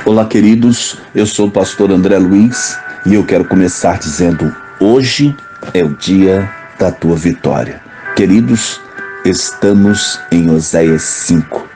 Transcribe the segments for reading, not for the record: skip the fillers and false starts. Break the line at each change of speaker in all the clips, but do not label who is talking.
Olá, queridos, eu sou o pastor André Luiz e eu quero começar dizendo: hoje é o dia da tua vitória. Queridos, estamos em Oséias 5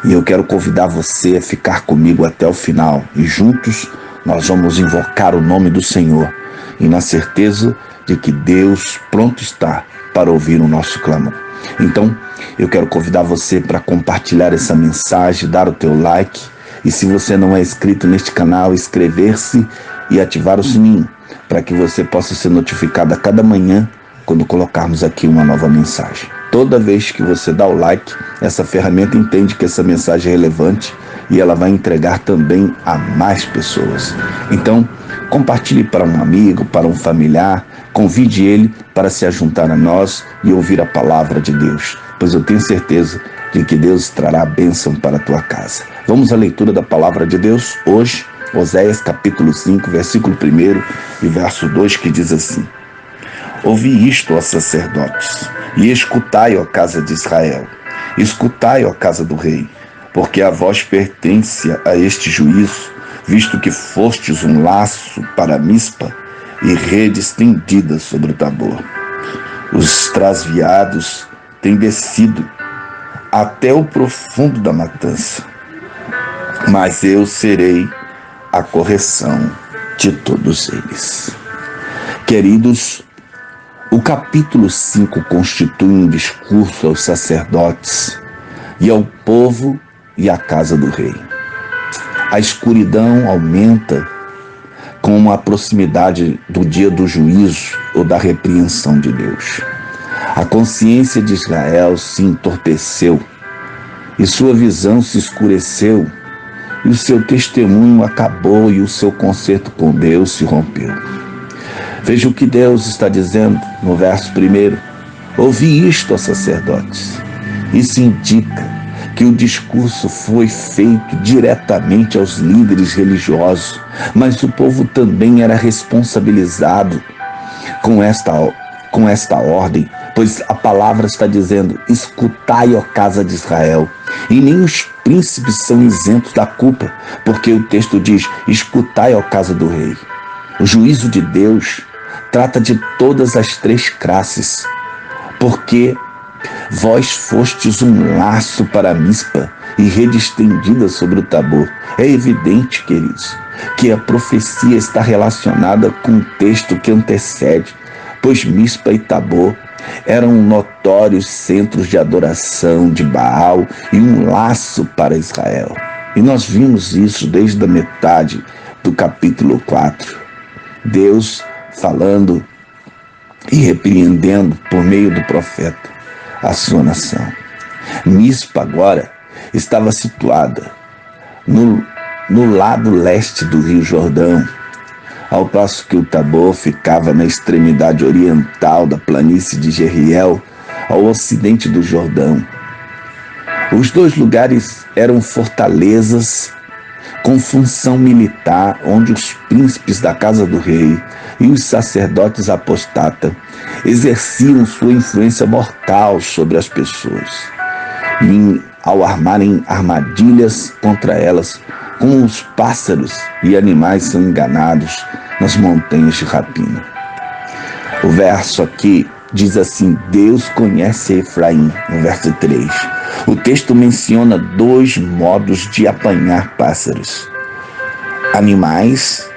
e eu quero convidar você a ficar comigo até o final e juntos nós vamos invocar o nome do Senhor e na certeza de que Deus pronto está para ouvir o nosso clamor. Então, eu quero convidar você para compartilhar essa mensagem, dar o teu like. E se você não é inscrito neste canal, inscrever-se e ativar o sininho, para que você possa ser notificado a cada manhã quando colocarmos aqui uma nova mensagem. Toda vez que você dá o like, essa ferramenta entende que essa mensagem é relevante e ela vai entregar também a mais pessoas. Então, compartilhe para um amigo, para um familiar, convide ele para se ajuntar a nós e ouvir a palavra de Deus, pois eu tenho certeza de que Deus trará bênção para a tua casa. Vamos à leitura da palavra de Deus hoje, Oséias capítulo 5, versículo 1 e verso 2, que diz assim: Ouvi isto, ó sacerdotes, e escutai, ó casa de Israel, escutai, ó casa do rei, porque a vós pertence a este juízo, visto que fostes um laço para Mispa e rede estendida sobre o Tabor. Os trasviados têm descido até o profundo da matança, mas eu serei a correção de todos eles. Queridos, o capítulo 5 constitui um discurso aos sacerdotes e ao povo e à casa do rei. A escuridão aumenta com a proximidade do dia do juízo ou da repreensão de Deus. A consciência de Israel se entorpeceu e sua visão se escureceu e o seu testemunho acabou e o seu concerto com Deus se rompeu. Veja o que Deus está dizendo no verso 1. Ouvi isto, ó sacerdotes. Isso indica que o discurso foi feito diretamente aos líderes religiosos, mas o povo também era responsabilizado com esta ordem, pois a palavra está dizendo: escutai, ó casa de Israel. E nem os príncipes são isentos da culpa, porque o texto diz: escutai, ó casa do rei. O juízo de Deus trata de todas as três classes, porque vós fostes um laço para Mispa e rede estendida sobre o Tabor. É evidente, queridos, que a profecia está relacionada com o texto que antecede, pois Mispa e Tabor eram notórios centros de adoração de Baal e um laço para Israel. E nós vimos isso desde a metade do capítulo 4. Deus falando e repreendendo por meio do profeta a sua nação. Mispa agora estava situada no lado leste do Rio Jordão, ao passo que o Tabor ficava na extremidade oriental da planície de Jeriel, ao ocidente do Jordão. Os dois lugares eram fortalezas com função militar, onde os príncipes da casa do rei e os sacerdotes apostatas exerciam sua influência mortal sobre as pessoas, e ao armarem armadilhas contra elas, como os pássaros e animais são enganados nas montanhas de rapina. O verso aqui diz assim: Deus conhece Efraim, no verso 3. O texto menciona dois modos de apanhar pássaros. Animais,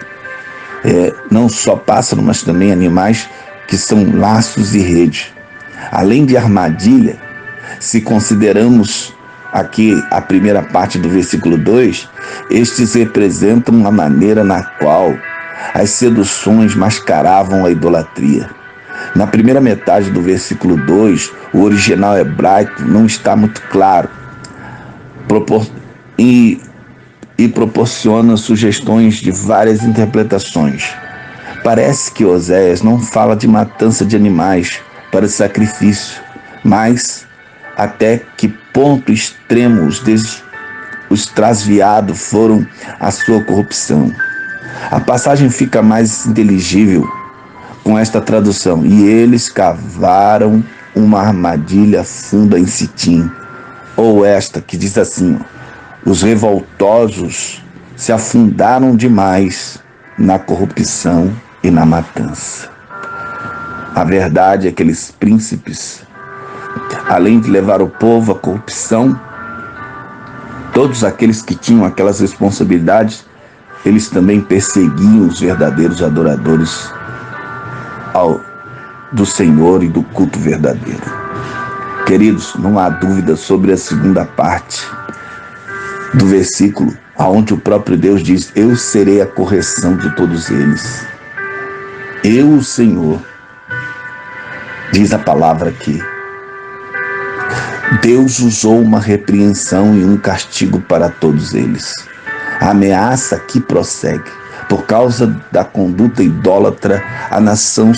não só pássaros, mas também animais que são laços e rede. Além de armadilha, se consideramos aqui a primeira parte do versículo 2, estes representam a maneira na qual as seduções mascaravam a idolatria. Na primeira metade do versículo 2, o original hebraico não está muito claro e proporciona sugestões de várias interpretações. Parece que Oséias não fala de matança de animais para sacrifício, mas até que ponto extremo os trasviados foram a sua corrupção. A passagem fica mais inteligível com esta tradução: e eles cavaram uma armadilha funda em Sitim. Ou esta que diz assim: os revoltosos se afundaram demais na corrupção e na matança. A verdade é que aqueles príncipes, além de levar o povo à corrupção, todos aqueles que tinham aquelas responsabilidades, eles também perseguiam os verdadeiros adoradores do Senhor e do culto verdadeiro. Queridos, não há dúvida sobre a segunda parte do versículo, onde o próprio Deus diz: eu serei a correção de todos eles. Eu, o Senhor, diz a palavra aqui. Deus usou uma repreensão e um castigo para todos eles. A ameaça aqui prossegue. Por causa da conduta idólatra, a nação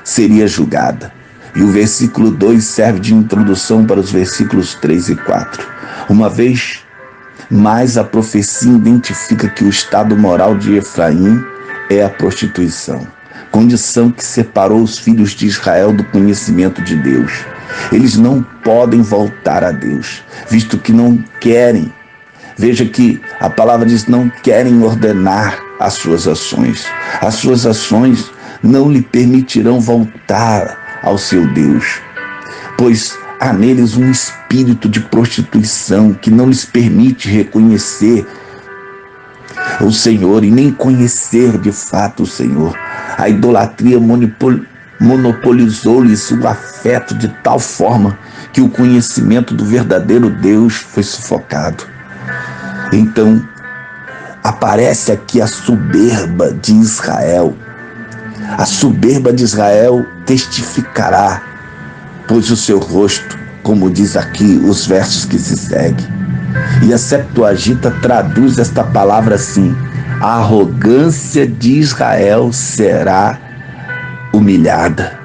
seria julgada. E o versículo 2 serve de introdução para os versículos 3 e 4. Uma vez mais, a profecia identifica que o estado moral de Efraim é a prostituição, condição que separou os filhos de Israel do conhecimento de Deus. Eles não podem voltar a Deus, visto que não querem. Veja que a palavra diz: não querem ordenar as suas ações. As suas ações não lhe permitirão voltar ao seu Deus, pois há neles um espírito de prostituição que não lhes permite reconhecer o Senhor e nem conhecer de fato o Senhor. A idolatria monopolizou-lhes o afeto de tal forma que o conhecimento do verdadeiro Deus foi sufocado. Então, aparece aqui a soberba de Israel. A soberba de Israel testificará, pois o seu rosto, como diz aqui os versos que se seguem. E a Septuaginta traduz esta palavra assim: a arrogância de Israel será humilhada.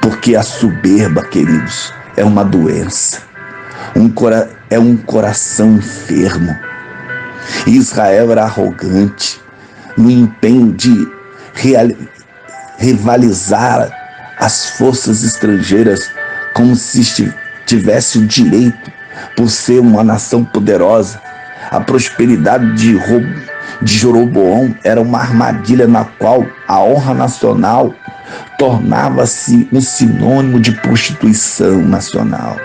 Porque a soberba, queridos, é uma doença, é um coração enfermo. E Israel era arrogante no empenho de rivalizar as forças estrangeiras como se tivesse o direito por ser uma nação poderosa. A prosperidade de Jeroboão era uma armadilha na qual a honra nacional tornava-se um sinônimo de prostituição nacional.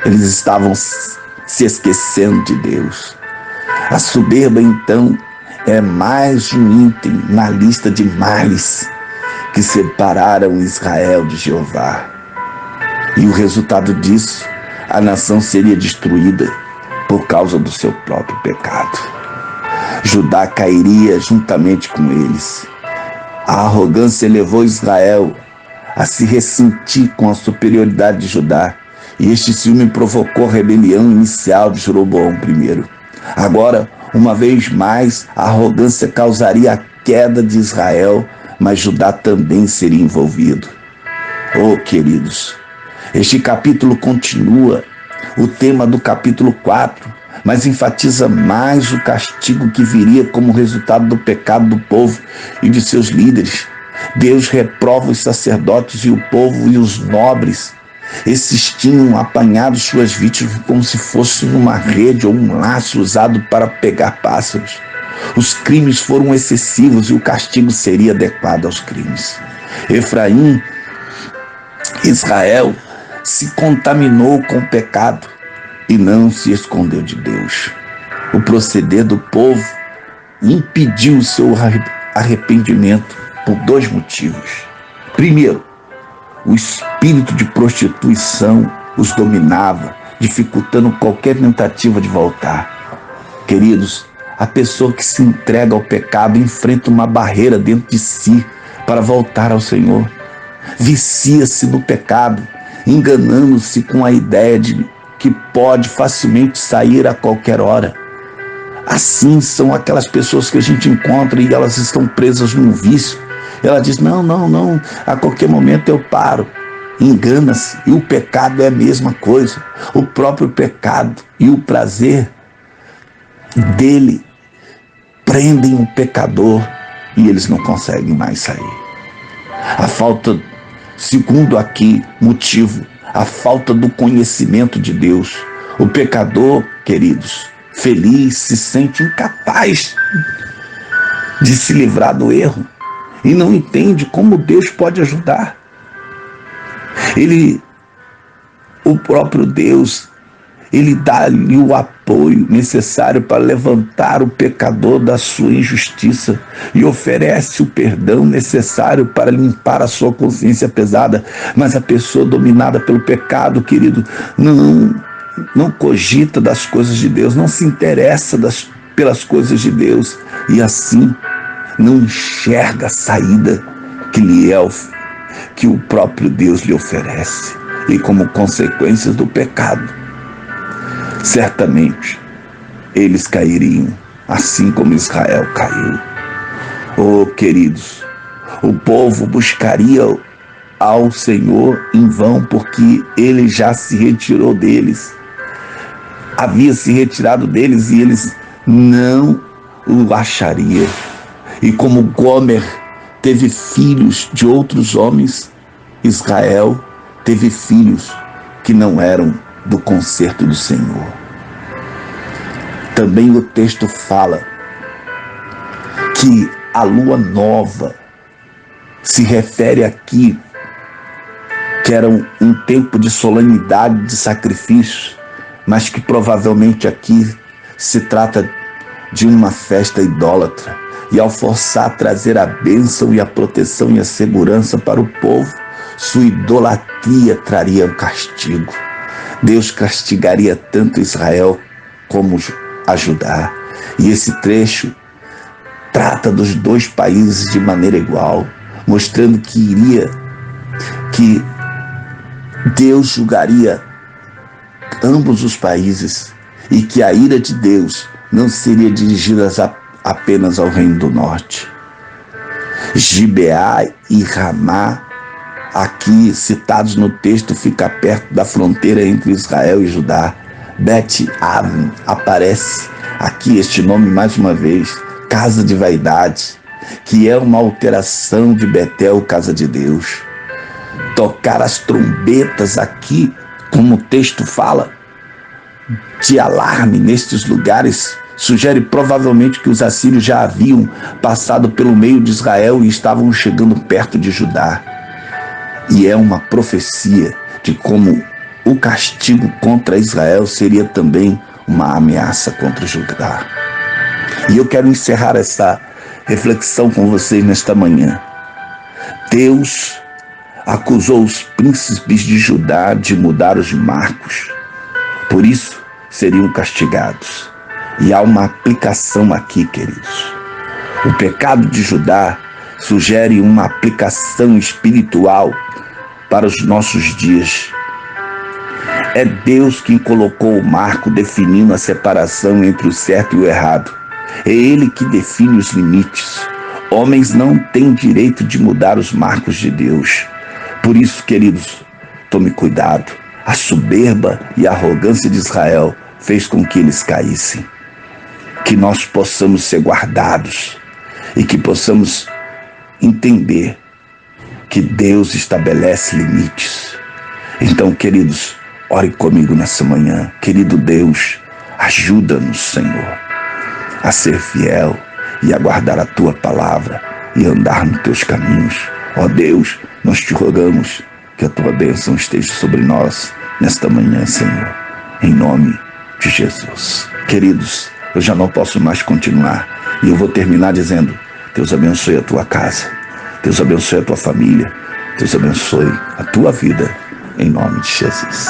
Eles estavam se esquecendo de Deus. A soberba, então, é mais um item na lista de males que separaram Israel de Jeová. E o resultado disso, a nação seria destruída por causa do seu próprio pecado. Judá cairia juntamente com eles. A arrogância levou Israel a se ressentir com a superioridade de Judá, e este ciúme provocou a rebelião inicial de Jeroboão I. Agora, uma vez mais, a arrogância causaria a queda de Israel, mas Judá também seria envolvido. Oh, queridos, este capítulo continua o tema do capítulo 4, mas enfatiza mais o castigo que viria como resultado do pecado do povo e de seus líderes. Deus reprova os sacerdotes e o povo e os nobres. Esses tinham apanhado suas vítimas como se fosse uma rede ou um laço usado para pegar pássaros. Os crimes foram excessivos e o castigo seria adequado aos crimes. Israel se contaminou com o pecado e não se escondeu de Deus. O proceder do povo impediu o seu arrependimento por dois motivos. Primeiro, o espírito de prostituição os dominava, dificultando qualquer tentativa de voltar. Queridos, a pessoa que se entrega ao pecado enfrenta uma barreira dentro de si para voltar ao Senhor. Vicia-se no pecado, enganando-se com a ideia de que pode facilmente sair a qualquer hora. Assim são aquelas pessoas que a gente encontra e elas estão presas num vício. Ela diz: não, a qualquer momento eu paro. Engana-se. E o pecado é a mesma coisa. O próprio pecado e o prazer dele prendem o pecador e eles não conseguem mais sair. A falta, segundo aqui, motivo, a falta do conhecimento de Deus. O pecador, queridos, feliz, se sente incapaz de se livrar do erro e não entende como Deus pode ajudar. O próprio Deus, ele dá-lhe o apoio necessário para levantar o pecador da sua injustiça e oferece o perdão necessário para limpar a sua consciência pesada. Mas a pessoa dominada pelo pecado, querido, não cogita das coisas de Deus, não se interessa pelas coisas de Deus e assim não enxerga a saída que o próprio Deus lhe oferece. E como consequências do pecado, certamente eles cairiam, assim como Israel caiu. Oh, queridos, o povo buscaria ao Senhor em vão, porque ele já se retirou deles. Havia se retirado deles e eles não o achariam. E como Gomer teve filhos de outros homens, Israel teve filhos que não eram do concerto do Senhor. Também o texto fala que a lua nova se refere aqui que era um tempo de solenidade, de sacrifício, mas que provavelmente aqui se trata de uma festa idólatra. E ao forçar a trazer a bênção e a proteção e a segurança para o povo, sua idolatria traria o castigo. Deus castigaria tanto Israel como a Judá. E esse trecho trata dos dois países de maneira igual, mostrando que Deus julgaria ambos os países e que a ira de Deus não seria dirigida apenas ao reino do norte. Gibeá e Ramá, aqui citados no texto, fica perto da fronteira entre Israel e Judá. Bet-Aven, aparece aqui este nome mais uma vez, casa de vaidade, que é uma alteração de Betel, casa de Deus. Tocar as trombetas aqui, como o texto fala, de alarme nestes lugares, sugere provavelmente que os assírios já haviam passado pelo meio de Israel e estavam chegando perto de Judá. E é uma profecia de como o castigo contra Israel seria também uma ameaça contra Judá. E eu quero encerrar essa reflexão com vocês nesta manhã. Deus acusou os príncipes de Judá de mudar os marcos. Por isso, seriam castigados. E há uma aplicação aqui, queridos. O pecado de Judá sugere uma aplicação espiritual para os nossos dias. É Deus quem colocou o marco definindo a separação entre o certo e o errado. É Ele que define os limites. Homens não têm direito de mudar os marcos de Deus. Por isso, queridos, tome cuidado. A soberba e a arrogância de Israel fez com que eles caíssem. Que nós possamos ser guardados e que possamos entender que Deus estabelece limites. Então, queridos, ore comigo nessa manhã. Querido Deus, ajuda-nos, Senhor, a ser fiel e a guardar a Tua palavra e andar nos Teus caminhos. Ó Deus, nós te rogamos que a Tua bênção esteja sobre nós nesta manhã, Senhor, em nome de Jesus. Queridos, eu já não posso mais continuar e eu vou terminar dizendo: Deus abençoe a tua casa, Deus abençoe a tua família, Deus abençoe a tua vida, em nome de Jesus.